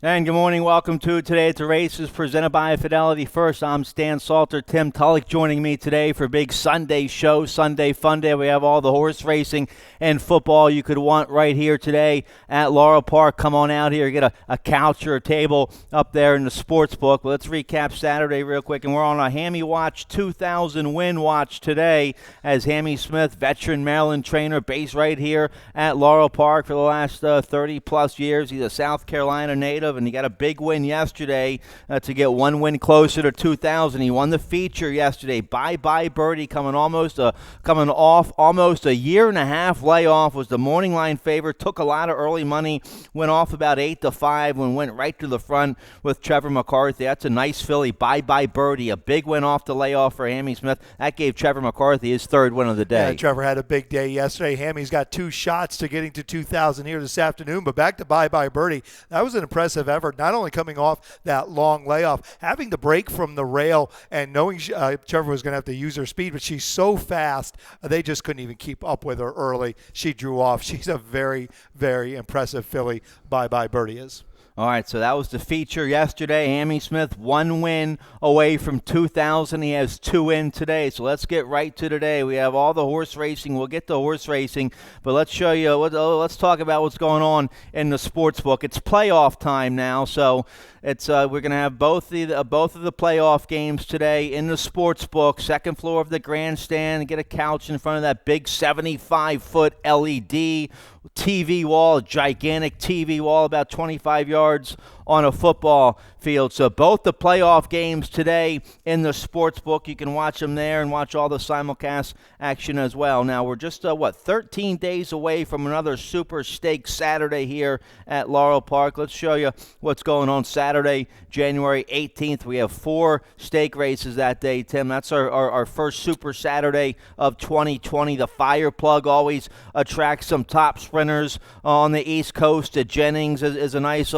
And good morning. Welcome to Today at the Races, presented by Fidelity First. I'm Stan Salter. Tim Tulloch joining me today for a big Sunday show, Sunday Fun Day. We have all the horse racing and football you could want right here today at Laurel Park. Come on out here, get a couch or a table up there in the sports book. But let's recap Saturday real quick. And we're on a Hammy Watch 2000 win watch today as Hammy Smith, veteran Maryland trainer, based right here at Laurel Park for the last 30-plus years. He's a South Carolina native, and he got a big win yesterday to get one win closer to 2,000. He won the feature yesterday. Bye Birdie, coming off almost a year and a half layoff, was the morning line favorite. Took a lot of early money, went off about 8-5, and went right to the front with Trevor McCarthy. That's a nice filly. Bye Birdie, a big win off the layoff for Hammy Smith. That gave Trevor McCarthy his third win of the day. Yeah, Trevor had a big day yesterday. Hammy's got two shots to getting to 2,000 here this afternoon, but back to Bye Birdie. That was an impressive effort, not only coming off that long layoff, having the break from the rail and knowing Trevor was going to have to use her speed, but she's so fast, they just couldn't even keep up with her early. She drew off. She's a very, very impressive filly. Bye Birdie is. All right, so that was the feature yesterday. Hammy Smith, one win away from 2,000. He has two in today. So let's get right to today. We have all the horse racing. We'll get to horse racing, but let's show you. Let's talk about what's going on in the sports book. It's playoff time now, so it's we're going to have both of the playoff games today in the sports book. Second floor of the grandstand. Get a couch in front of that big 75-foot LED TV wall, a gigantic TV wall, about 25 yards on a football field. So both the playoff games today in the sports book. You can watch them there and watch all the simulcast action as well. Now we're just 13 days away from another Super Stakes Saturday here at Laurel Park. Let's show you what's going on Saturday, January 18th. We have 4 stake races that day, Tim. That's our first Super Saturday of 2020. The Fire Plug always attracts some top sprinters on the East Coast. Jennings is a nice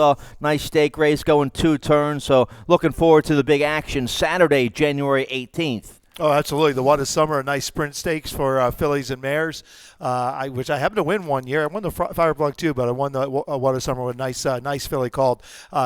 stake race going 2 turns. So looking forward to the big action Saturday, January 18th. Oh, absolutely. The Water Summer, a nice sprint stakes for fillies and mares, which I happened to win one year. I won the Fire Plug too, but I won the Water Summer with a nice filly called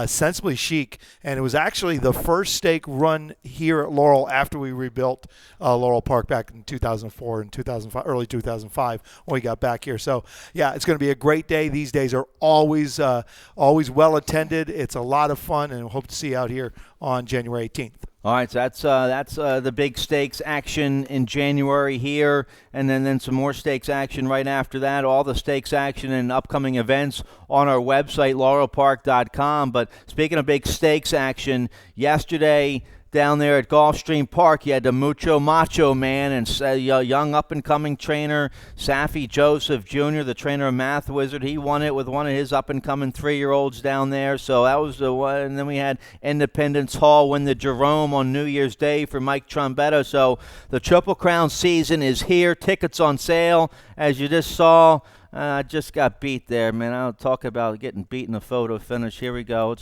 Sensibly Chic. And it was actually the first stake run here at Laurel after we rebuilt Laurel Park back in 2004 and 2005, early 2005 when we got back here. So, yeah, it's going to be a great day. These days are always well attended. It's a lot of fun, and we hope to see you out here on January 18th. All right, so that's the big stakes action in January here, and then some more stakes action right after that. All the stakes action and upcoming events on our website, laurelpark.com. But speaking of big stakes action, yesterday down there at Gulfstream Park, you had the Mucho Macho Man and a young up-and-coming trainer, Safi Joseph Jr., the trainer of Math Wizard. He won it with one of his up-and-coming 3-year-olds down there. So that was the one. And then we had Independence Hall win the Jerome on New Year's Day for Mike Trombetta. So the Triple Crown season is here. Tickets on sale, as you just saw. I just got beat there, man. I'll talk about getting beat in the photo finish. Here we go.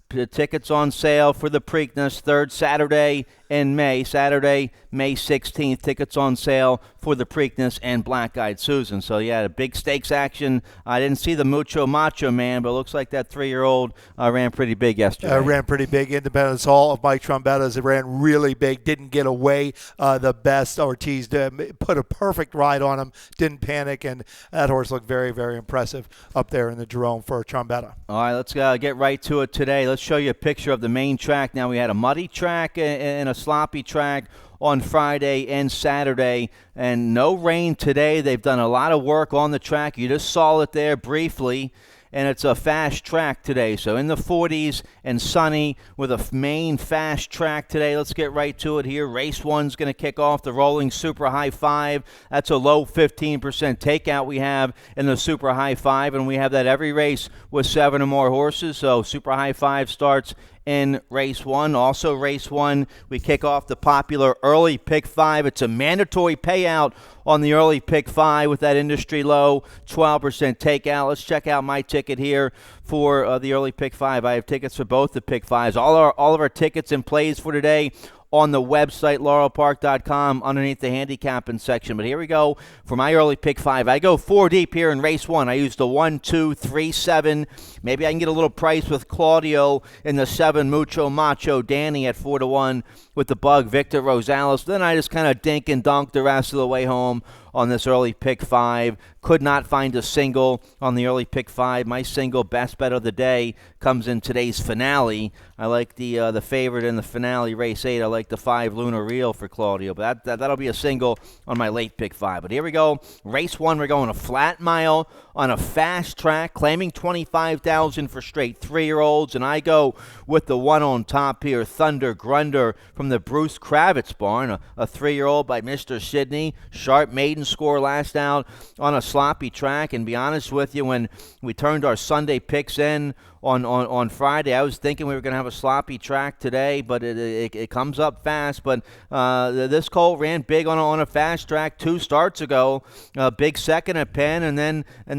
The tickets on sale for the Preakness, third Saturday in May. Saturday, May 16th. Tickets on sale for the Preakness and Black Eyed Susan. So, yeah, a big stakes action. I didn't see the Mucho Macho Man, but it looks like that 3-year-old ran pretty big yesterday. Ran pretty big. Independence Hall of Mike Trombetta's. It ran really big. Didn't get away the best. Ortiz put a perfect ride on him. Didn't panic, and that horse looked very, very impressive up there in the Jerome for Trombetta. All right, let's get right to it today. Let's show you a picture of the main track. Now, we had a muddy track and a sloppy track on Friday and Saturday, and no rain today. They've done a lot of work on the track. You just saw it there briefly, and it's a fast track today. So in the 40s and sunny with a main fast track today. Let's get right to it here. Race 1's going to kick off the Rolling Super High 5. That's a low 15% takeout we have in the Super High 5, and we have that every race with 7 or more horses. So Super High 5 starts in race 1. Also race 1, we kick off the popular early pick 5. It's a mandatory payout on the early pick 5 with that industry low 12% takeout. Let's check out my ticket here for the early pick 5. I have tickets for both the pick 5s. All of our tickets and plays for today on the website, laurelpark.com, underneath the handicapping section. But here we go for my early pick 5. I go 4 deep here in race 1. I use the 1, 2, 3, 7. Maybe I can get a little price with Claudio in the 7, Mucho Macho Danny at 4-1 with the bug, Victor Rosales. Then I just kind of dink and dunk the rest of the way home on this early pick 5. Could not find a single on the early pick 5. My single best bet of the day comes in today's finale. I like the favorite in the finale, race 8. I like the 5, Lunar Real for Claudio. But that'll be a single on my late pick 5. But here we go. Race 1, we're going a flat mile on a fast track, claiming $25,000 for straight 3-year-olds. And I go with the one on top here, Thunder Grunder from the Bruce Kravitz barn, a 3-year-old by Mr. Sidney. Sharp maiden score last out on a sloppy track. And be honest with you, when we turned our Sunday picks in on Friday, I was thinking we were going to have a sloppy track today, but it comes up fast. But this colt ran big on a fast track 2 starts ago, big second at Penn, and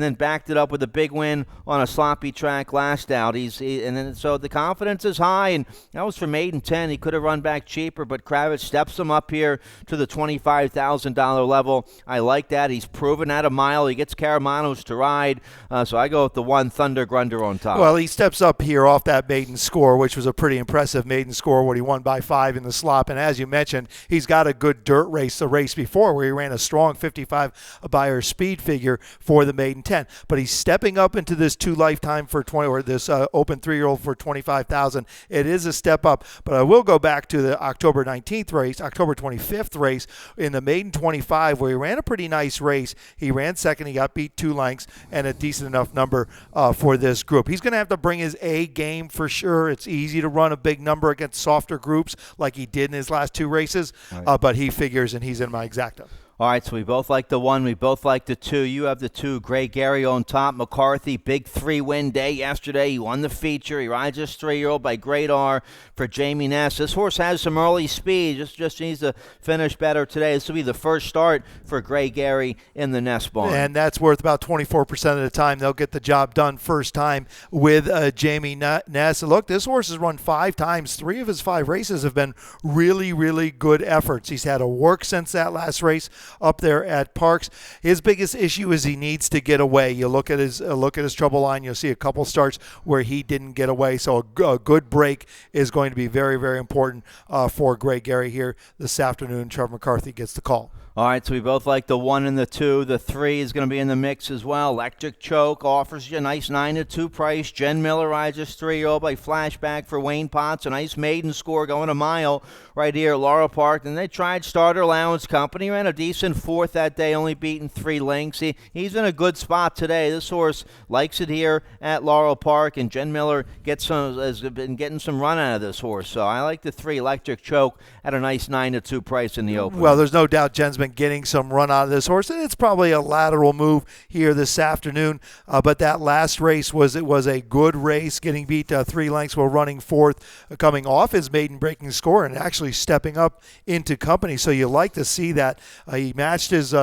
then backed it up with a big win on a sloppy track last out. So the confidence is high, and that was for maiden 10. He could have run back cheaper, but Kravitz steps him up here to the $25,000 level. I like that. He's proven at a mile. He gets Caramanos to ride, so I go with the 1, Thunder Grunder on top. Well, he steps up here off that maiden score, which was a pretty impressive maiden score when he won by 5 in the slop. And as you mentioned, he's got a good dirt race the race before where he ran a strong 55 Beyer speed figure for the maiden 10. But he's stepping up into this 2 lifetime for 20, or this open 3-year-old for $25,000. It is a step up, but I will go back to the October 19th race, October 25th race in the maiden 25, where he ran a pretty nice race. He ran second. He got beat 2 lengths and a decent enough number for this group. He's going to have to bring his A game for sure. It's easy to run a big number against softer groups like he did in his last 2 races, right. But he figures, and he's in my exacta. All right, so we both like the 1. We both like the 2. You have the 2. Gray Gary on top. McCarthy, big 3-win day yesterday. He won the feature. He rides this 3-year-old by Great R for Jamie Ness. This horse has some early speed. Just needs to finish better today. This will be the first start for Gray Gary in the Ness barn. And that's worth about 24% of the time. They'll get the job done first time with Jamie Ness. Look, this horse has run 5 times. 3 of his 5 races have been really, really good efforts. He's had a work since that last race up there at Parks. His biggest issue is he needs to get away. You look at his trouble line, you'll see a couple starts where he didn't get away. So a good break is going to be very, very important for Gray Gary here this afternoon. Trevor McCarthy gets the call. All right, so we both like the 1 and the 2. The 3 is going to be in the mix as well. Electric Choke offers you a nice 9-2 price. Jen Miller rides this 3-year-old by Flashback for Wayne Potts. A nice maiden score going a mile right here at Laurel Park. And they tried Starter Allowance Company. Ran a decent 4th that day, only beaten 3 lengths. He's in a good spot today. This horse likes it here at Laurel Park, and Jen Miller has been getting some run out of this horse. So I like the 3, Electric Choke, at a nice 9-2 price in the open. Well, there's no doubt Jen's been getting some run out of this horse, and it's probably a lateral move here this afternoon. But that last race was a good race, getting beat 3 lengths while running 4th, coming off his maiden breaking score and actually stepping up into company. So you like to see that. He matched his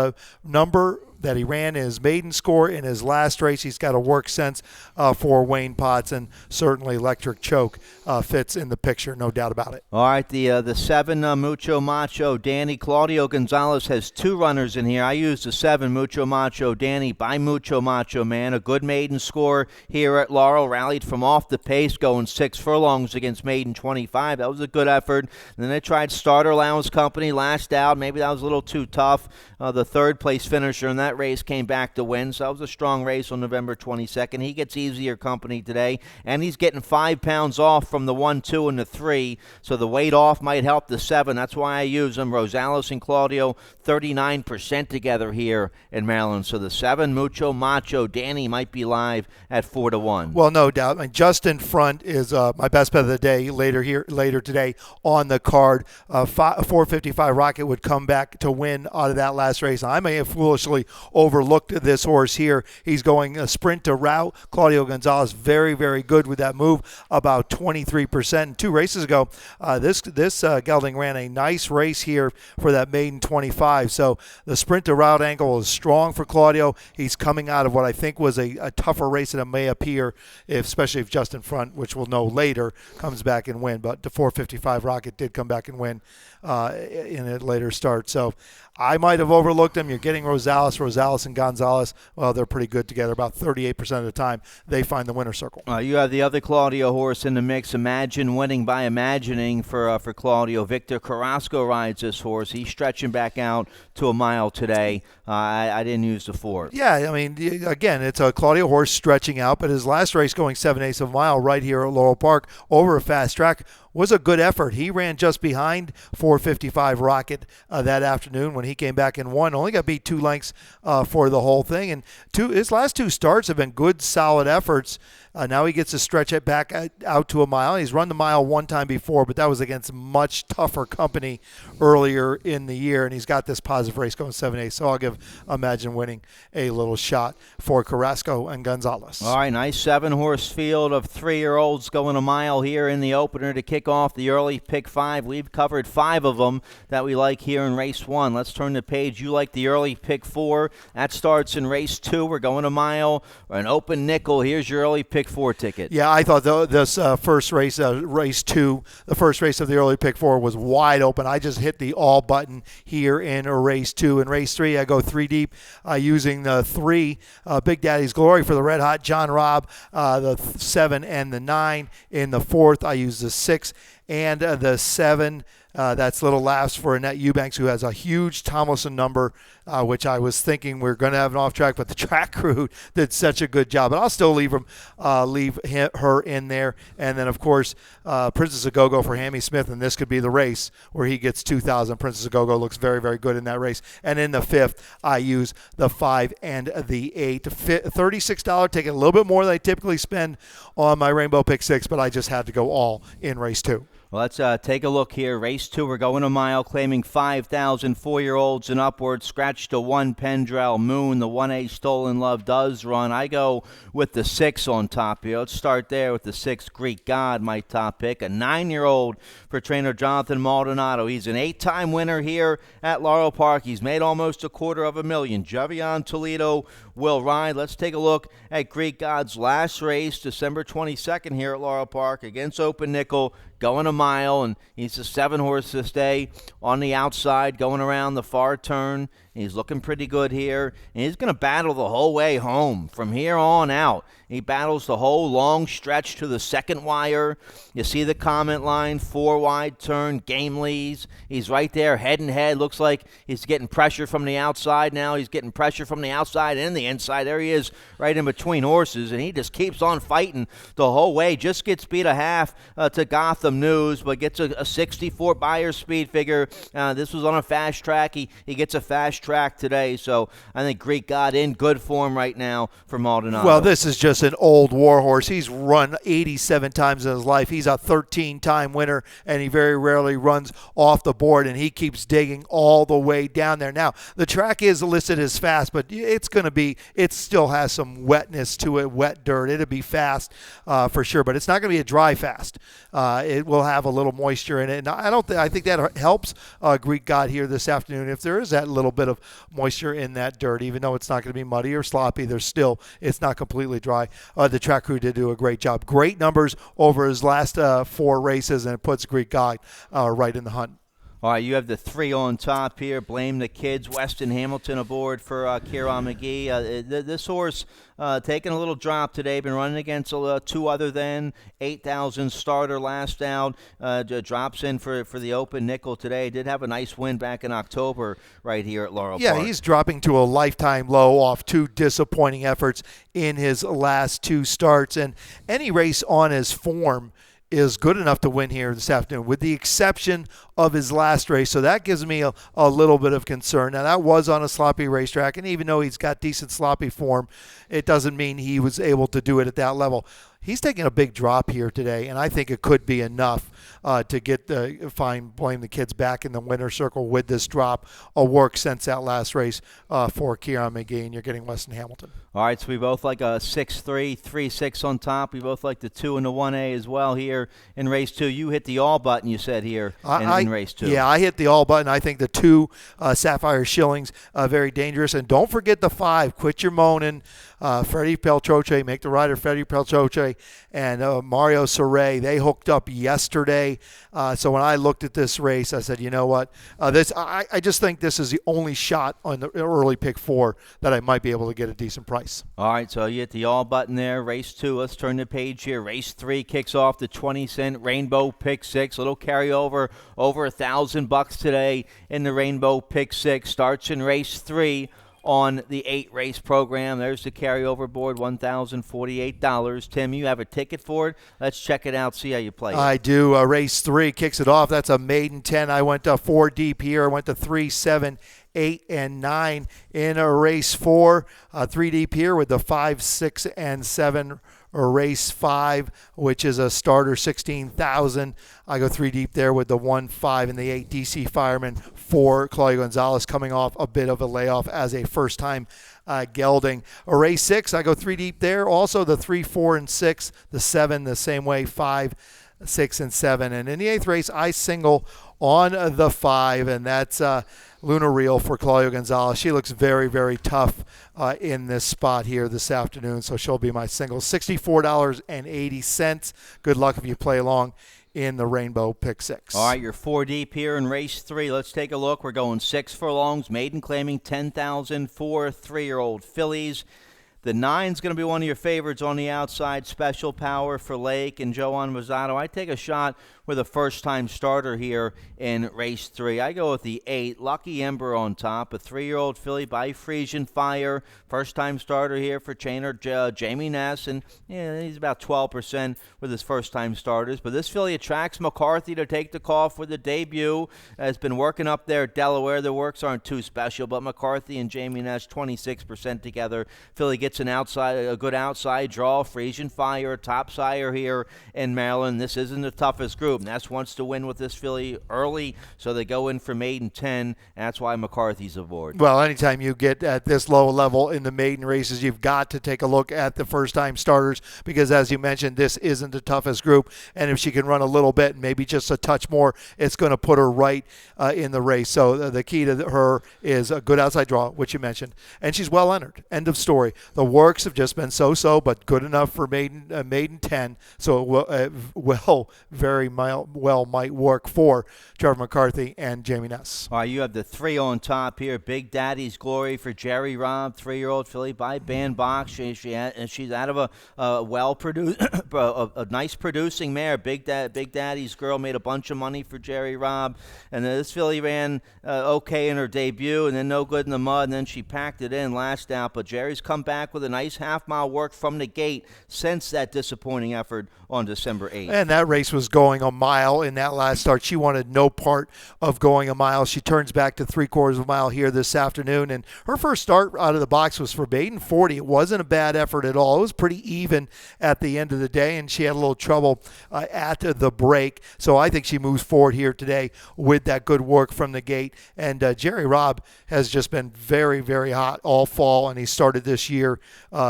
number that he ran his maiden score in his last race. He's got a work sense for Wayne Potts, and certainly Electric Choke fits in the picture, no doubt about it. All right, the 7 Mucho Macho Danny. Claudio Gonzalez has 2 runners in here. I used the 7 Mucho Macho Danny by Mucho Macho Man. A good maiden score here at Laurel. Rallied from off the pace, going 6 furlongs against maiden 25. That was a good effort. And then they tried Starter Allowance Company last out. Maybe that was a little too tough. The 3rd place finisher in that race came back to win, so that was a strong race on November 22nd. He gets easier company today, and he's getting 5 pounds off from the 1, 2, and the 3, so the weight off might help the 7. That's why I use them. Rosales and Claudio, 39% together here in Maryland, so the 7 Mucho Macho Danny might be live at 4-1. Well, no doubt. I mean, just in front is my best bet of the day later today on the card. 455 Rocket would come back to win out of that last race. I may have foolishly overlooked this horse here. He's going a sprint to route. Claudio Gonzalez, very, very good with that move, about 23%. And 2 races ago, this gelding ran a nice race here for that maiden 25. So the sprint to route angle is strong for Claudio. He's coming out of what I think was a tougher race than it may appear, especially if Justin Front, which we'll know later, comes back and win. But the 455 Rocket did come back and win in a later start. So I might have overlooked them. You're getting Rosales and Gonzalez. Well, they're pretty good together. About 38% of the time, they find the winner's circle. You have the other Claudio horse in the mix. Imagine winning by imagining for Claudio. Victor Carrasco rides this horse. He's stretching back out to a mile today. I didn't use the 4. Yeah, I mean, again, it's a Claudio horse stretching out, but his last race going 7/8 of a mile right here at Laurel Park over a fast track was a good effort. He ran just behind 455 Rocket that afternoon when he came back and won. Only got beat 2 lengths for the whole thing. And his last 2 starts have been good, solid efforts. Now he gets to stretch it back out to a mile. He's run the mile 1 time before, but that was against much tougher company earlier in the year. And he's got this positive race going 7/8. So I'll give Imagine winning a little shot for Carrasco and Gonzalez. All right, nice 7-horse field of 3-year-olds going a mile here in the opener to kick off the early pick 5. We've covered 5 of them that we like here in race 1. Let's turn the page. You like the early pick 4. That starts in race 2. We're going a mile, an open nickel. Here's your early pick 4 ticket. Yeah, I thought this first race, race 2, the first race of the early pick 4 was wide open. I just hit the all button here in race 2. In race 3, I go 3 deep using the 3, Big Daddy's Glory for the Red Hot John Robb, the 7 and the 9. In the 4th, I use the 6 and the 7. That's Little Laughs for Annette Eubanks, who has a huge Tomlinson number, which I was thinking we are going to have an off track, but the track crew did such a good job. But I'll still leave her in there. And then, of course, Princess of Go-Go for Hammy Smith, and this could be the race where he gets 2,000. Princess of Go-Go looks very, very good in that race. And in the 5th, I use the 5 and the 8. $36 ticket, a little bit more than I typically spend on my Rainbow Pick 6, but I just had to go all in race 2. Well, let's take a look here. Race 2, we're going a mile, claiming 5,000 4-year-olds and upwards. Scratch to 1, Pendrell Moon. The 1A Stolen Love does run. I go with the 6 on top here. Let's start there with the 6, Greek God, my top pick. A 9-year-old for trainer Jonathan Maldonado. He's an 8-time winner here at Laurel Park. He's made almost $250,000. Javion Toledo will ride. Let's take a look at Greek God's last race, December 22nd here at Laurel Park against Open Nickel. Going a mile, and he's a 7-horse this day on the outside, going around the far turn. He's looking pretty good here, and he's going to battle the whole way home from here on out. He battles the whole long stretch to the second wire. You see the comment line, 4 wide turn, Gamely's. He's right there, head and head. Looks like he's getting pressure from the outside now. He's getting pressure from the outside and the inside. There he is right in between horses, and he just keeps on fighting the whole way. Just gets beat a half to Gotham News, but gets a 64 buyer speed figure. This was on a fast track. He gets a fast track today, so I think Greek God in good form right now for Maldonado. Well, this is just an old war horse. He's run 87 times in his life. He's a 13-time winner, and he very rarely runs off the board, and he keeps digging all the way down there. Now, the track is listed as fast, but it still has some wetness to it, wet dirt. It'll be fast for sure, but it's not going to be a dry fast. It will have a little moisture in it, and I think that helps Greek God here this afternoon. If there is that little bit of moisture in that dirt, even though it's not going to be muddy or sloppy, it's not completely dry. The track crew did do a great job. Great numbers over his last 4 races, and it puts Greek God right in the hunt. All right, you have the 3 on top here. Blame the Kids. Weston Hamilton aboard for Kieran McGee. This horse taking a little drop today. Been running against 2 other than 8,000 starter last out. Drops in for the Open Nickel today. Did have a nice win back in October right here at Laurel Park. Yeah, he's dropping to a lifetime low off 2 disappointing efforts in his last 2 starts. And any race on his form is good enough to win here this afternoon, with the exception of his last race. So that gives me a little bit of concern. Now, that was on a sloppy racetrack, and even though he's got decent sloppy form, it doesn't mean he was able to do it at that level. He's taking a big drop here today, and I think it could be enough to get blame the kids back in the winner's circle with this drop. A work since that last race for Kieran McGee, and you're getting Weston Hamilton. All right, so we both like a 6-3, 3-6 on top. We both like the 2 and the 1A as well here in race 2. You hit the all button, you said, here in race 2. Yeah, I hit the all button. I think the 2 Sapphire Shillings very dangerous. And don't forget the 5. Quit your moaning. Freddie Peltroche, make the rider Freddie Peltroche, and Mario Saray, they hooked up yesterday. So when I looked at this race, I said, you know what? I just think this is the only shot on the early pick 4 that I might be able to get a decent price. All right, so you hit the all button there. Race 2, let's turn the page here. Race 3 kicks off the 20-cent Rainbow Pick 6. Little carryover over $1,000 today in the Rainbow Pick 6. Starts in race 3 on the 8-race program. There's the carryover board, $1,048. Tim, you have a ticket for it. Let's check it out, see how you play it. I do. Race 3 kicks it off. That's a maiden 10. I went to 4 deep here. I went to 3, 7, 8, and 9 in a race 4. 3 deep here with the 5, 6, and 7. Or race 5, which is a starter 16,000. I go 3 deep there with the 1, 5, and the 8 DC Fireman for Claudio Gonzalez, coming off a bit of a layoff as a first-time gelding. A race 6, I go 3 deep there. Also the 3, 4, and 6. The 7 the same way, 5, 6, and 7. And in the 8th race, I single on the 5, and that's Luna Real for Claudio Gonzalez. She looks very, very tough in this spot here this afternoon, so she'll be my single. $64.80. Good luck if you play along in the Rainbow Pick 6. All right, you're 4 deep here in race 3. Let's take a look. We're going 6 furlongs, maiden claiming 10,000 for 3-year-old fillies. The 9's going to be one of your favorites on the outside. Special Power for Lake and Joan Rosado. I take a shot with a first-time starter here in race 3. I go with the 8, Lucky Ember on top, a 3-year-old filly by Frisian Fire. First-time starter here for trainer Jamie Ness, and he's about 12% with his first-time starters. But this filly attracts McCarthy to take the call for the debut. Has been working up there at Delaware. The works aren't too special, but McCarthy and Jamie Ness 26% together. Filly gets a good outside draw. Frisian Fire, top sire here in Maryland. This isn't the toughest group. Ness wants to win with this filly early, so they go in for maiden 10. That's why McCarthy's aboard. Well, anytime you get at this low level in the maiden races, you've got to take a look at the first-time starters because, as you mentioned, this isn't the toughest group. And if she can run a little bit, maybe just a touch more, it's going to put her right in the race. So the key to her is a good outside draw, which you mentioned, and she's well entered. End of story. The works have just been so-so, but good enough for maiden 10. So it very well might work for Trevor McCarthy and Jamie Ness. All right, you have the 3 on top here. Big Daddy's Glory for Jerry Robb, 3-year-old filly by Ban Box. She's out of a well-produced, a nice producing mare. Big Daddy's Girl made a bunch of money for Jerry Robb, and this filly ran okay in her debut, and then no good in the mud, and then she packed it in last out. But Jerry's come back with a nice half-mile work from the gate since that disappointing effort on December 8th. And that race was going a mile in that last start. She wanted no part of going a mile. She turns back to 3/4 of a mile here this afternoon, and her first start out of the box was for maiden 40. It wasn't a bad effort at all. It was pretty even at the end of the day, and she had a little trouble at the break. So I think she moves forward here today with that good work from the gate. And Jerry Robb has just been very, very hot all fall, and he started this year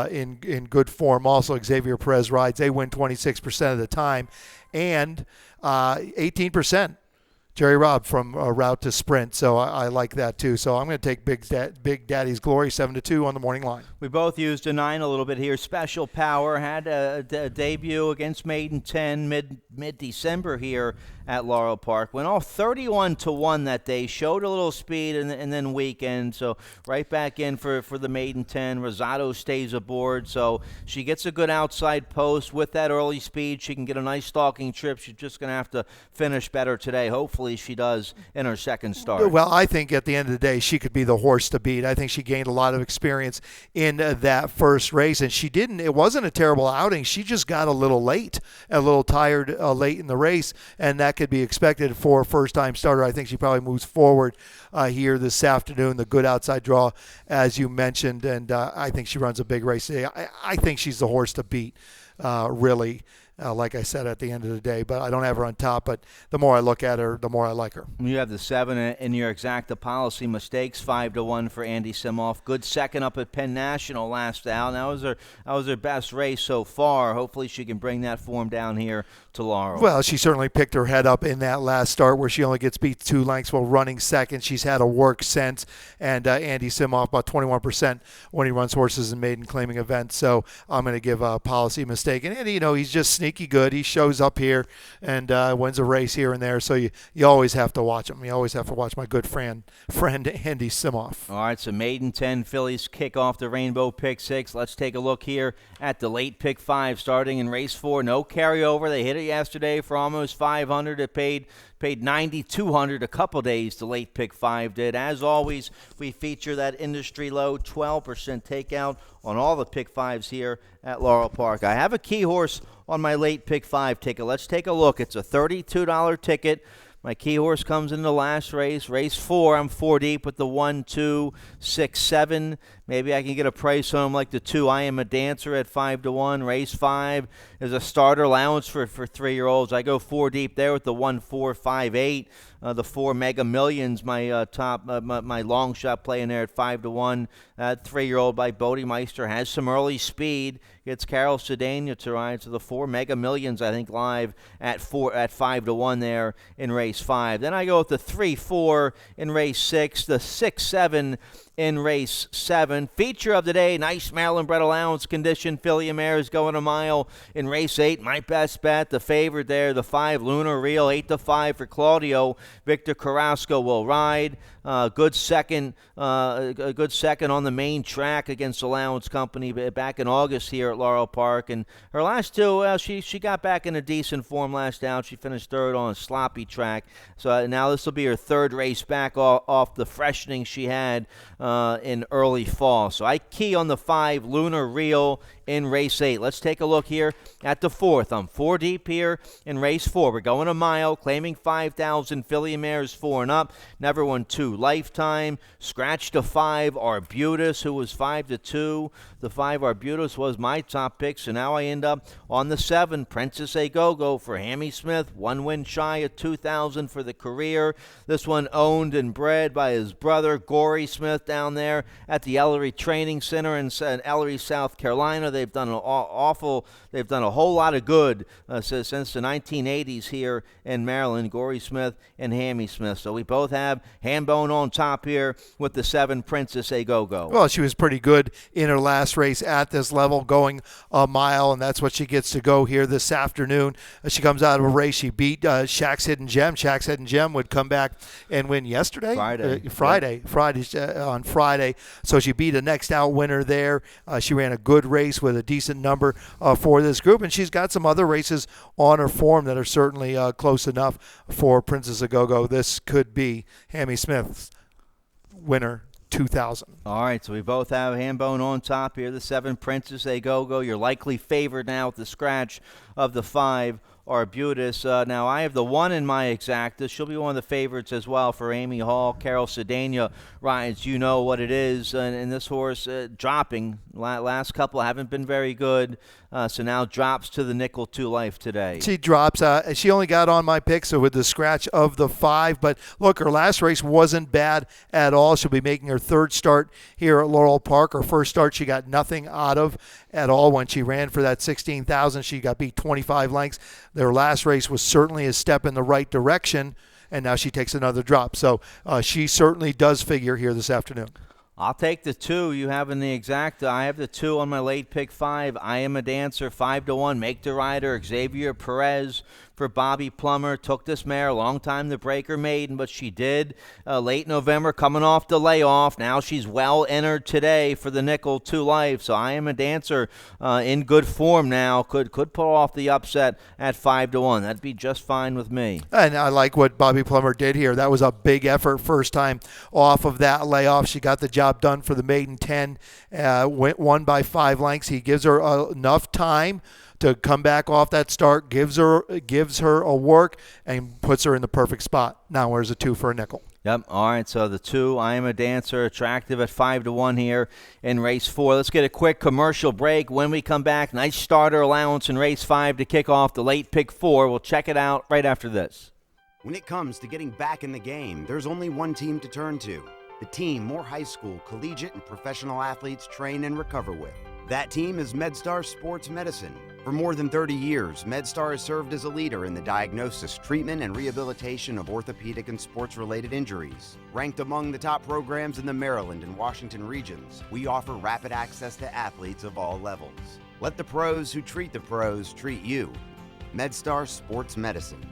in good form. Also, Xavier Perez rides. They win 26% of the time, and 18% Jerry Robb from route to sprint. So I like that too. So I'm going to take Big Daddy's Glory 7-2 on the morning line. We both used a 9 a little bit here. Special Power had a debut against maiden 10 mid-December here at Laurel Park. Went off 31-1 that day. Showed a little speed and then weekend. So right back in for the maiden 10. Rosado stays aboard. So she gets a good outside post with that early speed. She can get a nice stalking trip. She's just going to have to finish better today. Hopefully she does in her second start. Well, I think at the end of the day, she could be the horse to beat. I think she gained a lot of experience in that first race, and it wasn't a terrible outing. She just got a little late, a little tired late in the race, and that could be expected for a first-time starter. I think she probably moves forward here this afternoon, the good outside draw, as you mentioned, and I think she runs a big race today. I think she's the horse to beat. really. Like I said, at the end of the day, but I don't have her on top. But the more I look at her, the more I like her. You have the 7 in your exacta policy mistakes, 5-1 for Andy Simoff. Good second up at Penn National last out. That was her best race so far. Hopefully she can bring that form down here to Laurel. Well, she certainly picked her head up in that last start where she only gets beat 2 lengths while running second. She's had a work since, and Andy Simoff about 21% when he runs horses in maiden claiming events. So I'm going to give a policy mistake. And he's just sneaky good. He shows up here and wins a race here and there. So you always have to watch him. You always have to watch my good friend Andy Simoff. All right, so maiden 10 fillies kick off the Rainbow Pick 6. Let's take a look here at the late Pick 5 starting in race 4. No carryover. They hit it yesterday for almost 500. It paid 9,200 a couple days. The late Pick 5 did. As always, we feature that industry low 12% takeout on all the Pick 5s here at Laurel Park. I have a key horse on my late Pick 5 ticket. Let's take a look. It's a $32 ticket. My key horse comes in the last race. Race 4, I'm 4 deep with the 1, 2, 6, 7. Maybe I can get a price on him like the 2, I Am a Dancer at 5-1. Race 5 is a starter allowance for 3-year-olds. I go 4 deep there with the 1, 4, 5, 8. The 4 Mega Millions, my my long shot play in there at 5-1. 3-year-old by Bodemeister has some early speed. Gets Carol Sedania to ride. So the 4 Mega Millions, I think, live at 5-1 there in race 5. Then I go with the 3, 4 in race 6. The 6, 7 in race 7. Feature of the day, nice Maryland bred allowance condition. Filly Mare is going a mile in race 8. My best bet, the favorite there, the 5 Lunar Real, 8-5 for Claudio. Victor Carrasco will ride. Good second on the main track against Allowance Company back in August here at Laurel Park. And her last 2, she got back in a decent form last out. She finished 3rd on a sloppy track. So now this will be her 3rd race back off the freshening she had in early fall. So I key on the 5 Lunar Real in race 8. Let's take a look here at the 4th. I'm 4 deep here in race 4. We're going a mile, claiming 5,000. Filly Mares 4 and up. Never won 2 lifetime. Scratch to 5 Arbutus, who was 5-2. The 5 Arbutus was my top pick. So now I end up on the 7 Princess A Go-Go for Hammy Smith. 1 win shy of 2,000 for the career. This one owned and bred by his brother Gory Smith down there at the Ellery Training Center in Ellery, South Carolina. They've done They've done a whole lot of good since the 1980s here in Maryland. Gory Smith and Hammy Smith. So we both have Hambone on top here with the 7 Princess A Go-Go. Well, she was pretty good in her last race at this level, going a mile, and that's what she gets to go here this afternoon. She comes out of a race. She beat Shaq's Hidden Gem. Shaq's Hidden Gem would come back and win yesterday. On Friday. So she beat a next out winner there. She ran a good race with a decent number for this group, and she's got some other races on her form that are certainly close enough for Princess A Go-Go. This could be Hammy Smith's winner 2000. All right, so we both have Hambone on top here. The 7 Princess A Go-Go. You're likely favored now with the scratch of the 5 Arbutus. Now I have the 1 in my exacta. She'll be one of the favorites as well for Amy Hall. Carol Sedania rides. You know what it is. And this horse dropping. Last couple haven't been very good. So now drops to the nickel 2 life today. She drops. She only got on my pick, so with the scratch of the 5. But look, her last race wasn't bad at all. She'll be making her 3rd start here at Laurel Park. Her first start she got nothing out of at all. When she ran for that 16,000, she got beat 25 lengths. Their last race was certainly a step in the right direction, and now she takes another drop. So she certainly does figure here this afternoon. I'll take the 2 you have in the exacta. I have the 2 on my late pick 5. I Am a Dancer, 5-1. Make the rider, Xavier Perez for Bobby Plummer. Took this mare a long time to break her maiden, but she did. Late November, coming off the layoff. Now she's well entered today for the nickel 2 life. So I Am a Dancer in good form now. Could pull off the upset at 5-1. That'd be just fine with me. And I like what Bobby Plummer did here. That was a big effort first time off of that layoff. She got the job done for the maiden 10. Won by 5 lengths. He gives her enough time to come back off that start, gives her a work, and puts her in the perfect spot. Now where's a 2 for a nickel? Yep. All right. So the 2, I Am a Dancer, attractive at 5-1 here in race 4. Let's get a quick commercial break. When we come back, nice starter allowance in race 5 to kick off the late pick 4. We'll check it out right after this. When it comes to getting back in the game, there's only one team to turn to. The team more high school, collegiate, and professional athletes train and recover with. That team is MedStar Sports Medicine. For more than 30 years, MedStar has served as a leader in the diagnosis, treatment, and rehabilitation of orthopedic and sports-related injuries. Ranked among the top programs in the Maryland and Washington regions, we offer rapid access to athletes of all levels. Let the pros who treat the pros treat you. MedStar Sports Medicine.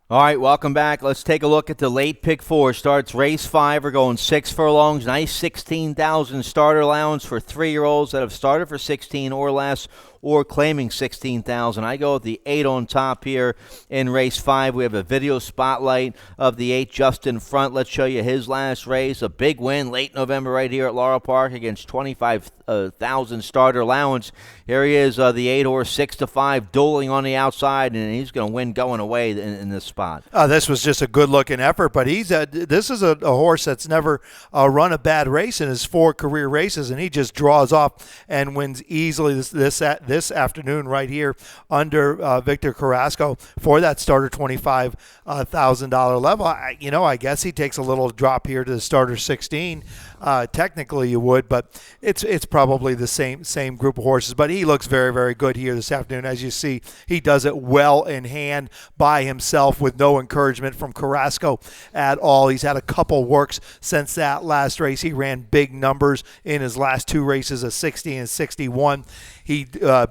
All right, welcome back. Let's take a look at the late pick 4. Starts race 5. We're going 6 furlongs. Nice 16,000 starter allowance for 3-year-olds that have started for 16 or less, or claiming 16,000. I go with the 8 on top here in race 5. We have a video spotlight of the 8 just in front. Let's show you his last race. A big win late November right here at Laurel Park against 25,000 starter allowance. Here he is, the 8 horse, 6-5, dueling on the outside, and he's going to win going away in this spot. This was just a good-looking effort, but this is a horse that's never run a bad race in his 4 career races, and he just draws off and wins easily this afternoon right here under Victor Carrasco for that starter $25,000 level. I guess he takes a little drop here to the starter 16. Technically you would, but it's probably the same group of horses. But he looks very, very good here this afternoon. As you see, he does it well in hand by himself with no encouragement from Carrasco at all. He's had a couple works since that last race. He ran big numbers in his last 2 races, a 60 and 61. He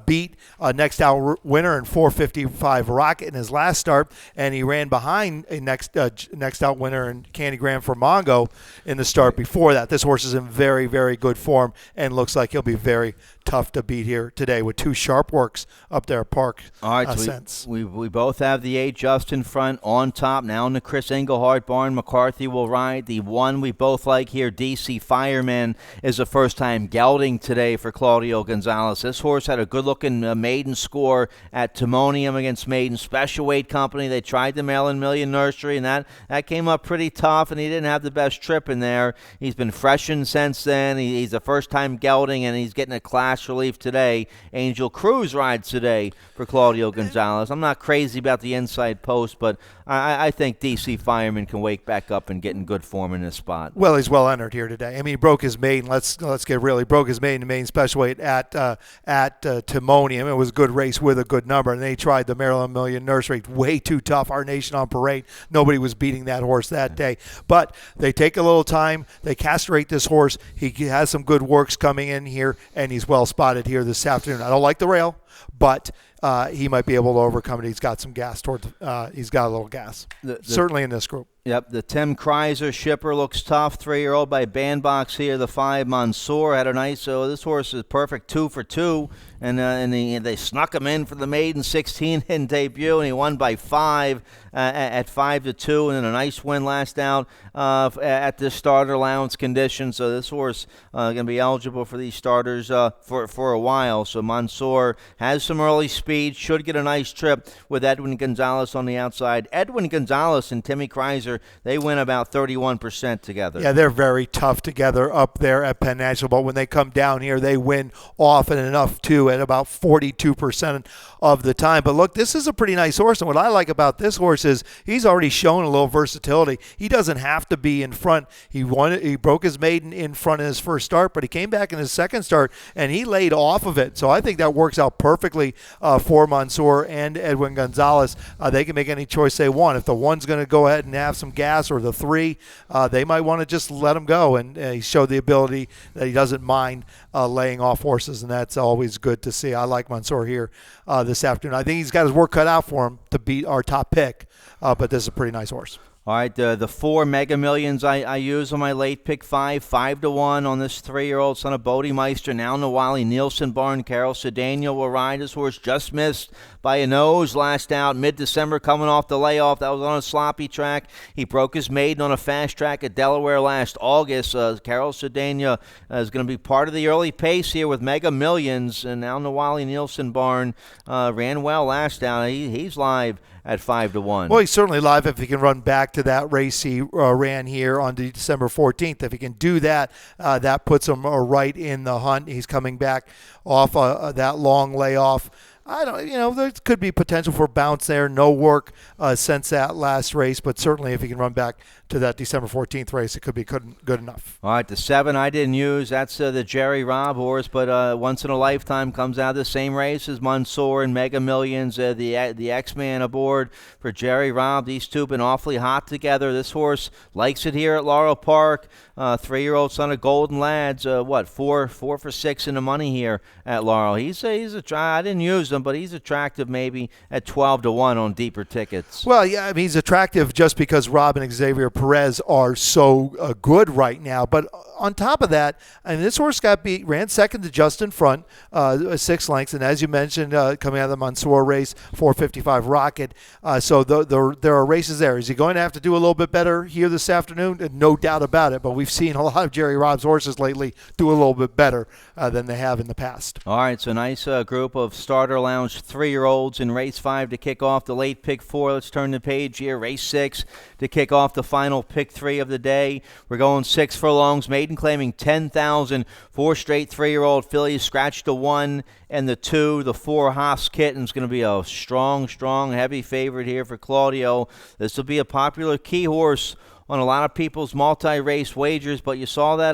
beat a next out winner in 455 Rocket in his last start, and he ran behind a next out winner in Candy Graham for Mongo in the start before that. This horse is in very, very good form and looks like he'll be very tough to beat here today with 2 sharp works up there at Park. All right, Sense. We both have the 8 just in front on top. Now in the Chris Englehart barn, McCarthy will ride. The 1 we both like here, DC Fireman, is the first time gelding today for Claudio Gonzalez. This horse had a good-looking maiden score at Timonium against Maiden Special Weight Company. They tried the Maryland Million Nursery, and that came up pretty tough, and he didn't have the best trip in there. He's been freshened since then. He's a first-time gelding, and he's getting a class relief today. Angel Cruz rides today for Claudio Gonzalez. I'm not crazy about the inside post, but I think DC Fireman can wake back up and get in good form in this spot. Well, he's well entered here today. I mean, he broke his maiden. Let's get real. He broke his maiden to maiden special weight at Timonium. It was a good race with a good number, and they tried the Maryland Million Nursery. Way too tough. Our Nation on Parade. Nobody was beating that horse that day. But they take a little time. They castrate this horse. He has some good works coming in here, and he's well spotted here this afternoon. I don't like the rail, but he might be able to overcome it. He's got some gas he's got a little gas. Certainly in this group. Yep, the Tim Kreiser shipper looks tough. 3-year-old by Bandbox here. The 5 Mansour had a nice. So this horse is perfect 2 for 2, and they snuck him in for the maiden 16 in debut, and he won by 5 at 5-2, and then a nice win last out at this starter allowance condition. So this horse going to be eligible for these starters for a while. So Mansour has some early speed, should get a nice trip with Edwin Gonzalez on the outside. Edwin Gonzalez and Timmy Kreiser, they win about 31% together. Yeah, they're very tough together up there at Penn National, but when they come down here, they win often enough too at about 42% of the time. But look, this is a pretty nice horse, and what I like about this horse is he's already shown a little versatility. He doesn't have to be in front. He broke his maiden in front in his first start, but he came back in his second start, and he laid off of it. So I think that works out perfectly for Mansour and Edwin Gonzalez. They can make any choice they want. If the 1's going to go ahead and have some gas, or the 3, they might want to just let him go, and he showed the ability that he doesn't mind laying off horses, and that's always good to see. I like Mansour here this afternoon. I think he's got his work cut out for him to beat our top pick, but this is a pretty nice horse. All right, the 4 Mega Millions I use on my late pick 5-1 on this 3-year-old son of Bodemeister. Now Nawali Nielsen Barn. Carol Cedeno will ride. This horse just missed by a nose last out, mid-December, coming off the layoff. That was on a sloppy track. He broke his maiden on a fast track at Delaware last August. Carol Cedeno is going to be part of the early pace here with Mega Millions. And now Nawali Nielsen Barn ran well last out. He's live at 5-1. Well, he's certainly live if he can run back to that race he ran here on December 14th. If he can do that, that puts him right in the hunt. He's coming back off that long layoff. There could be potential for bounce there. No work since that last race, but certainly if he can run back to that December 14th race, it could be good enough. All right, the 7 I didn't use. That's the Jerry Robb horse, but once in a lifetime comes out of the same race as Mansour and Mega Millions. The X-Man aboard for Jerry Robb. These two have been awfully hot together. This horse likes it here at Laurel Park. 3-year-old son of Golden Lads. 4 for 6 in the money here at Laurel. He's I didn't use him, but he's attractive maybe at 12-1 on deeper tickets. Well, yeah, I mean, he's attractive just because Rob and Xavier Perez are so good right now. But on top of that, I mean, this horse got beat, ran second to Justin Front, 6 lengths, and as you mentioned, coming out of the Mansour race, 4:55 Rocket. So there are races there. Is he going to have to do a little bit better here this afternoon? No doubt about it. But we've seen a lot of Jerry Robb's horses lately do a little bit better than they have in the past. All right, so nice group of Starter Lounge 3-year-olds in race 5 to kick off the late pick 4. Let's turn the page here. Race 6 to kick off the final pick 3 of the day. We're going 6 furlongs. Maiden claiming 10,000. 4 straight 3-year-old fillies. Scratch the 1 and the 2. The 4 Haas Kitten's going to be a strong, heavy favorite here for Claudio. This will be a popular key horse on a lot of people's multi-race wagers, but you saw that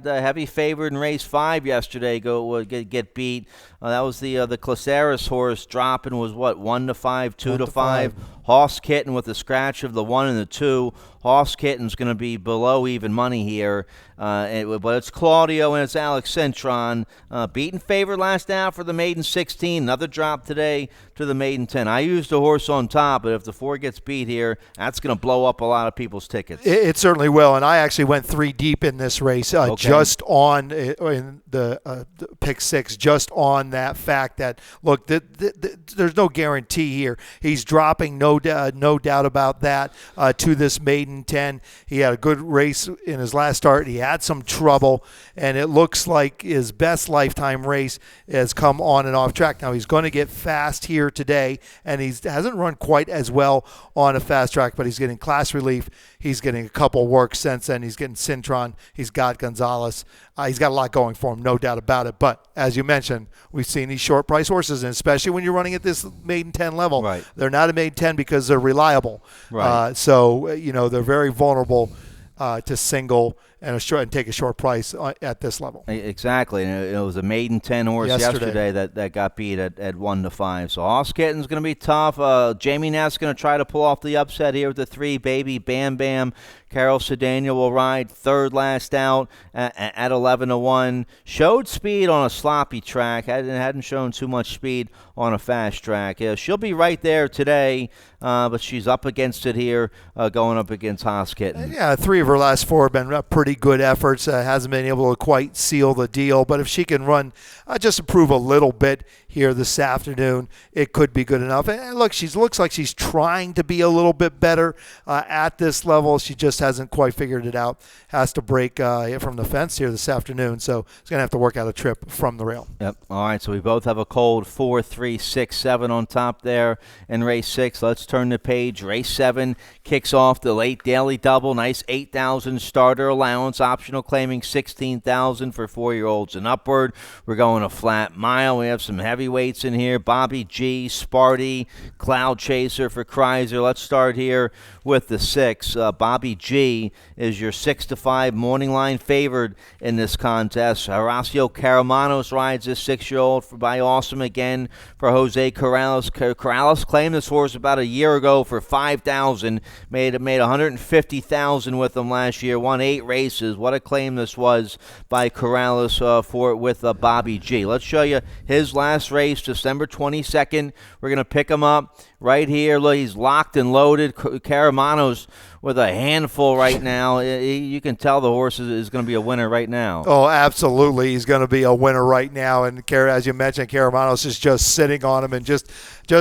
heavy favorite in race 5 yesterday get beat. That was the Claceris horse dropping was 1-5, 2-5. Hoss Kitten with the scratch of the 1 and the 2. Hoss Kitten's going to be below even money here, but it's Claudio and it's Alex Cintron. Beaten favorite last out for the maiden 16. Another drop today to the maiden 10. I used the horse on top, but if the 4 gets beat here, that's going to blow up a lot of people's tickets. It certainly will, and I actually went 3 deep in this race, just on in the pick 6, just on that fact that, look, there's no guarantee here. He's dropping, no doubt about that, to this maiden 10. He had a good race in his last start. He had some trouble, and it looks like his best lifetime race has come on and off track. Now, he's going to get fast here today, and he hasn't run quite as well on a fast track, but he's getting class relief. He's getting a couple works since then. He's getting Cintron. He's got Gonzalez. He's got a lot going for him, no doubt about it. But as you mentioned, we've seen these short price horses, and especially when you're running at this maiden 10 level, right. They're not a maiden 10 because they're reliable. Right. So they're very vulnerable to single and take a short price at this level. Exactly. And it was a maiden 10 horse yesterday that got beat at 1-5. So Hoss Kitten's going to be tough. Jamie Ness going to try to pull off the upset here with the 3 Baby Bam Bam. Carol Cedeno will ride third last out at 11-1. Showed speed on a sloppy track. Hadn't shown too much speed on a fast track. She'll be right there today, but she's up against it here, going up against Hoss Kitten. Yeah, 3 of her last 4 have been pretty good efforts. Hasn't been able to quite seal the deal, but if she can run, just improve a little bit here this afternoon, it could be good enough. And look, she looks like she's trying to be a little bit better at this level. She just hasn't quite figured it out. Has to break from the fence here this afternoon, so she's going to have to work out a trip from the rail. Yep. All right, so we both have a cold 4, 3, 6, 7 on top there in race 6. Let's turn the page. Race 7 kicks off the late daily double. Nice 8,000 starter allowance. Optional claiming 16,000 for 4-year-olds and upward. We're going a flat mile. We have some heavyweights in here. Bobby G, Sparty, Cloud Chaser for Kreiser. Let's start here with the 6. Bobby G is your 6-5 morning line favored in this contest. Horacio Caramanos rides this 6-year-old by Awesome again for Jose Corrales. Corrales claimed this horse about a year ago for $5,000. Made $150,000 with him last year. Won 8 races. What a claim this was by Corrales with Bobby G. Let's show you his last race, December 22nd. We're going to pick him up right here. Look, he's locked and loaded. Caramano's with a handful right now. You can tell the horse is going to be a winner right now. Oh, absolutely. He's going to be a winner right now. And as you mentioned, Caramanos is just sitting on him and just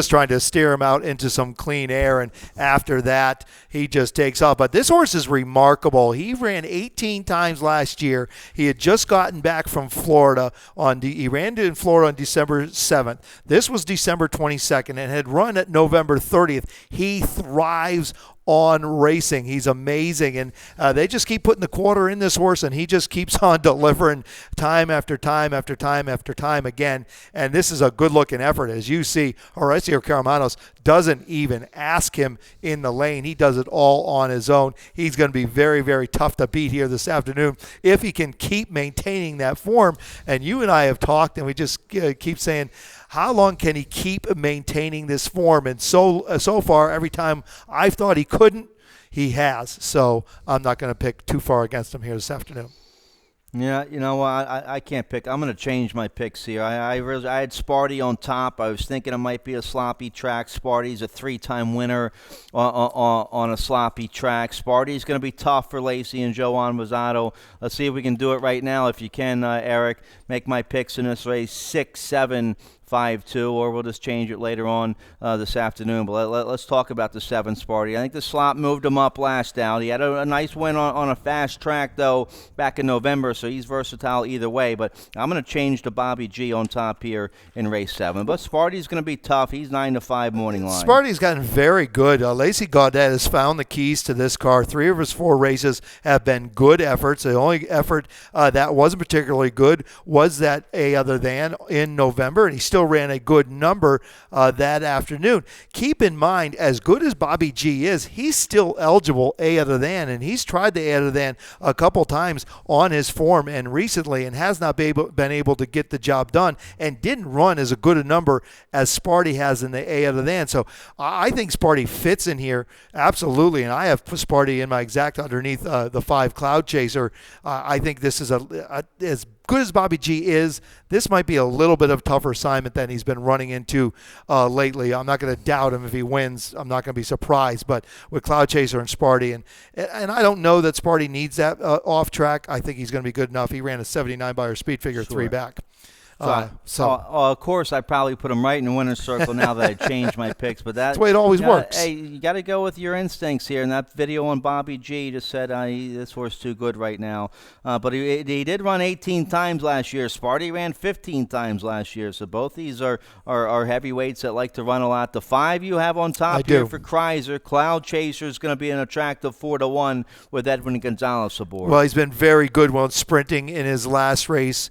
trying to steer him out into some clean air. And after that, he just takes off. But this horse is remarkable. He ran 18 times last year. He had just gotten back from Florida. He ran in Florida on December 7th. This was December 22nd and had run at November 30th. He thrives on racing. He's amazing, and they just keep putting the quarter in this horse, and he just keeps on delivering time after time after time after time again. And this is a good-looking effort. As you see, Horacio Caramanos doesn't even ask him in the lane. He does it all on his own. He's going to be very, very tough to beat here this afternoon if he can keep maintaining that form. And you and I have talked, and we just keep saying, how long can he keep maintaining this form? And so far, every time I've thought he couldn't, he has. So I'm not going to pick too far against him here this afternoon. Yeah, you know, I can't pick. I'm going to change my picks here. I had Sparty on top. I was thinking it might be a sloppy track. Sparty's a 3-time winner on a sloppy track. Sparty's going to be tough for Lacey and Joan Rosado. Let's see if we can do it right now. If you can, Eric, make my picks in this race 6-7. 5-2, or we'll just change it later on this afternoon. But let's talk about the 7 Sparty. I think the slot moved him up last out. He had a nice win on a fast track, though, back in November, so he's versatile either way. But I'm going to change to Bobby G on top here in race 7. But Sparty's going to be tough. He's 9-5 morning line. Sparty's gotten very good. Lacey Gaudet has found the keys to this car. 3 of his 4 races have been good efforts. The only effort that wasn't particularly good was that A Other Than in November, and he still ran a good number that afternoon. Keep in mind, as good as Bobby G is, he's still eligible A Other Than, and he's tried the A Other Than a couple times on his form and recently and has not been able to get the job done and didn't run as a good a number as Sparty has in the A Other Than. So I think Sparty fits in here absolutely, and I have Sparty in my exact underneath the 5 Cloud Chaser. I think this is as good as Bobby G is, this might be a little bit of tougher assignment than he's been running into lately. I'm not going to doubt him if he wins. I'm not going to be surprised. But with Cloud Chaser and Sparty, and I don't know that Sparty needs that off track. I think he's going to be good enough. He ran a 79 by our speed figure 3 back. Of course, I probably put him right in the winner's circle now that I changed my picks. But that's the way it always works. Hey, you got to go with your instincts here. And that video on Bobby G just said this horse too good right now. But he did run 18 times last year. Sparty ran 15 times last year. So both these are heavyweights that like to run a lot. The 5 you have on top here for Kreiser, Cloud Chaser is going to be an attractive 4-1 with Edwin Gonzalez aboard. Well, he's been very good when sprinting in his last race.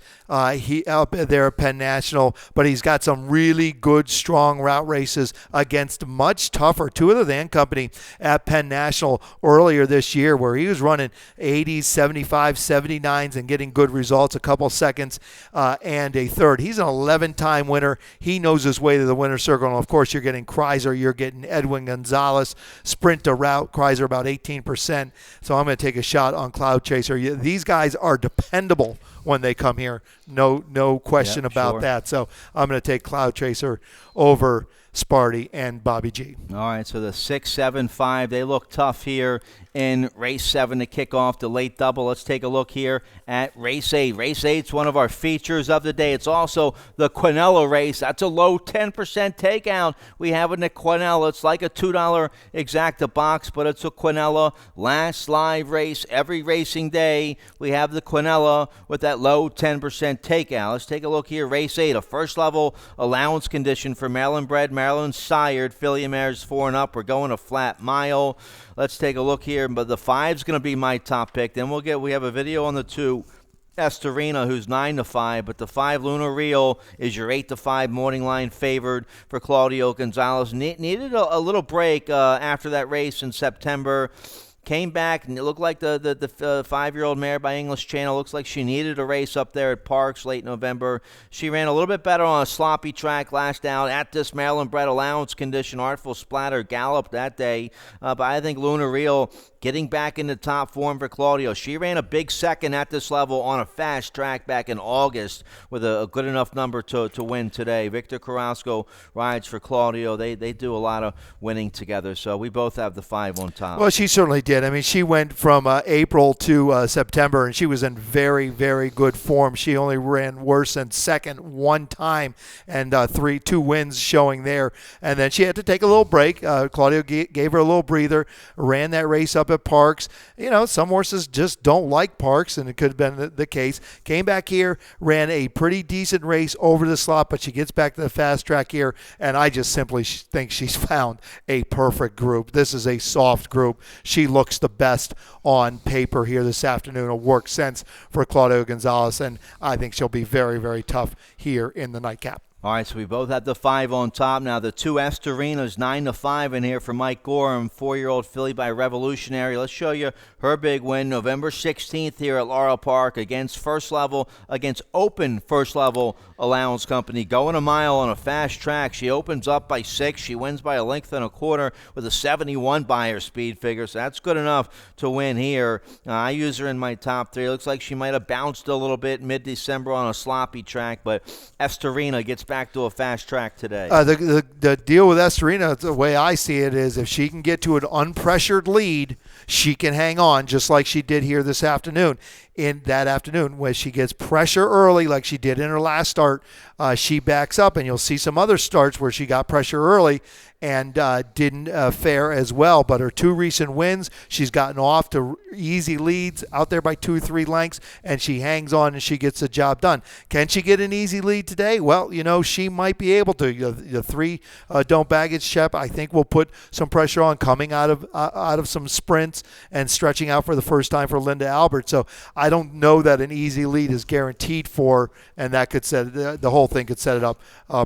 He out there at Penn National, but he's got some really good, strong route races against much tougher 2 Other Than company at Penn National earlier this year, where he was running 80s, 75s, 79s and getting good results, a couple seconds and a third. He's an 11-time winner. He knows his way to the winner's circle. And of course, you're getting Kreiser, you're getting Edwin Gonzalez, sprint to route. Kreiser about 18%. So I'm going to take a shot on Cloud Chaser. These guys are dependable when they come here. No question about that. So I'm going to take Cloud Chaser over Sparty and Bobby G. All right, so the 6, 7, 5, they look tough here in race 7 to kick off the late double. Let's take a look here at race 8. Race 8 is one of our features of the day. It's also the Quinella race. That's a low 10% takeout we have in the Quinella. It's like a $2 exacta box, but it's a Quinella last live race every racing day. We have the Quinella with that low 10% takeout. Let's take a look here. Race 8, a first level allowance condition for Maryland bred, Maryland sired filly mares 4 and up. We're going a flat mile. Let's take a look here. But the 5's going to be my top pick. Then we have a video on the 2, Estorina, who's 9-5. But the 5, Luna Real, is your 8-5 morning line favored for Claudio Gonzalez. Needed a little break after that race in September. came back, and it looked like the 5-year-old mare by English Channel looks like she needed a race up there at Parks late November. She ran a little bit better on a sloppy track last out at this Maryland bred allowance condition. Artful Splatter galloped that day, but I think Luna Real getting back into top form for Claudio. She ran a big second at this level on a fast track back in August with a good enough number to win today. Victor Carrasco rides for Claudio. They do a lot of winning together, so we both have the 5 on top. Well, she certainly did. I mean, she went from April to September, and she was in very, very good form. She only ran worse than second one time, and 2 wins showing there. And then she had to take a little break. Claudio gave her a little breather, ran that race up at Parks. You know, some horses just don't like Parks, and it could have been the case. Came back here, ran a pretty decent race over the slot, but she gets back to the fast track here, and I just simply think she's found a perfect group. This is a soft group. She looks the best on paper here this afternoon. A work sense for Claudio Gonzalez, and I think she'll be very, very tough here in the nightcap. All right, so we both have the 5 on top. Now the 2 Esterinas, 9-5 in here for Mike Gorham, 4-year-old filly by Revolutionary. Let's show you her big win, November 16th here at Laurel Park against Open First Level Allowance Company. Going a mile on a fast track. She opens up by 6. She wins by a length and a quarter with a 71 Beyer speed figure, so that's good enough to win here. I use her in my top 3. Looks like she might have bounced a little bit mid-December on a sloppy track, but Esterina gets back to a fast track today. The deal with Esterina, the way I see it, is if she can get to an unpressured lead, she can hang on just like she did here this afternoon. In that afternoon, when she gets pressure early like she did in her last start, she backs up, and you'll see some other starts where she got pressure early and didn't fare as well. But her 2 recent wins, she's gotten off to easy leads out there by 2-3 lengths, and she hangs on and she gets the job done. Can she get an easy lead today? Well, you know, she might be able to. The 3 Don't Baggage Shep, I think, will put some pressure on, coming out of some sprints and stretching out for the first time for Linda Albert. So I don't know that an easy lead is guaranteed for, and that could set the whole thing could set it up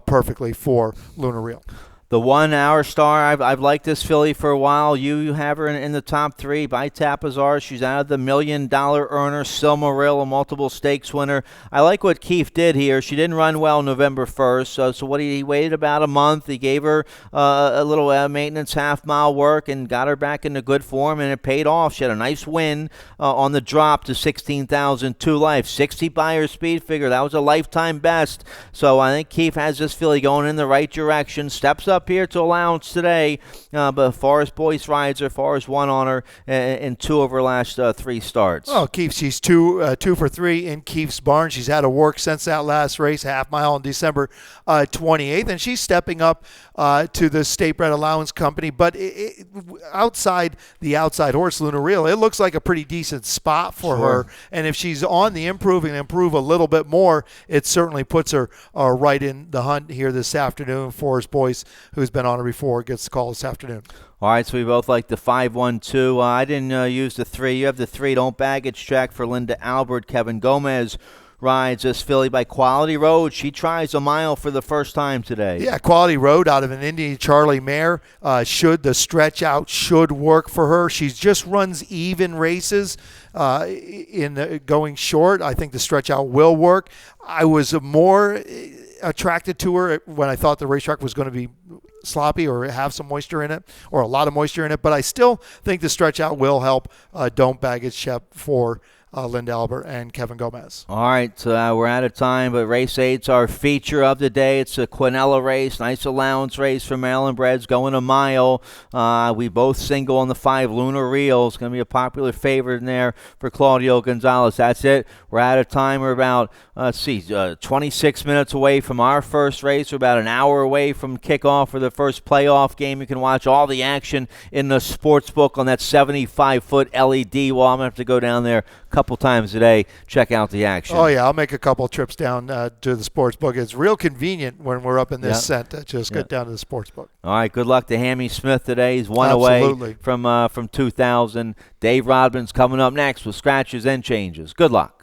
perfectly for Luna Real. The 1 Hour Star, I've liked this filly for a while. You have her in the top 3 by Tapazar. She's out of the $1 million earner. Silmaril, a multiple stakes winner. I like what Keefe did here. She didn't run well November 1st, so what he waited about a month. He gave her a little maintenance half-mile work and got her back into good form, and it paid off. She had a nice win on the drop to 16,000, 2 life. 60 Beyer speed figure. That was a lifetime best. So I think Keefe has this filly going in the right direction. Steps up here to allowance today, but Forrest Boyce rides her. Forrest won on her in 2 of her last 3 starts. Oh, Keefe, she's 2 for 3 in Keefe's barn. She's had a work since that last race, half mile on December 28th, and she's stepping up to the State Bred Allowance Company. But outside the outside horse, Luna Real, it looks like a pretty decent spot for her. And if she's on the improve and improve a little bit more, it certainly puts her right in the hunt here this afternoon. Forrest Boyce, who's been on her before, gets the call this afternoon. All right, so we both like the 5-1-2. I didn't use the 3. You have the 3 Don't Baggage track for Linda Albert. Kevin Gomez rides this filly by Quality Road. She tries a mile for the first time today. Yeah, Quality Road out of an Indian Charlie mare. The stretch out should work for her. She just runs even races in going short. I think the stretch out will work. I was more attracted to her when I thought the racetrack was going to be sloppy or have some moisture in it, or a lot of moisture in it, but I still think the stretch out will help Don't Baggage Shep for Linda Albert and Kevin Gomez. All right, we're out of time, but race 8's our feature of the day. It's a Quinella race, nice allowance race for Maryland breds, going a mile. We both single on the 5 Luna Real. It's going to be a popular favorite in there for Claudio Gonzalez. That's it. We're out of time. We're about 26 minutes away from our first race. We're about an hour away from kickoff for the first playoff game. You can watch all the action in the sports book on that 75-foot LED. Well, I'm going to have to go down there a couple times a day, check out the action. Oh, yeah, I'll make a couple trips down to the sports book. It's real convenient when we're up in this scent to just get down to the sports book. All right, good luck to Hammy Smith today. He's one away from 2,000. Dave Rodman's coming up next with scratches and changes. Good luck.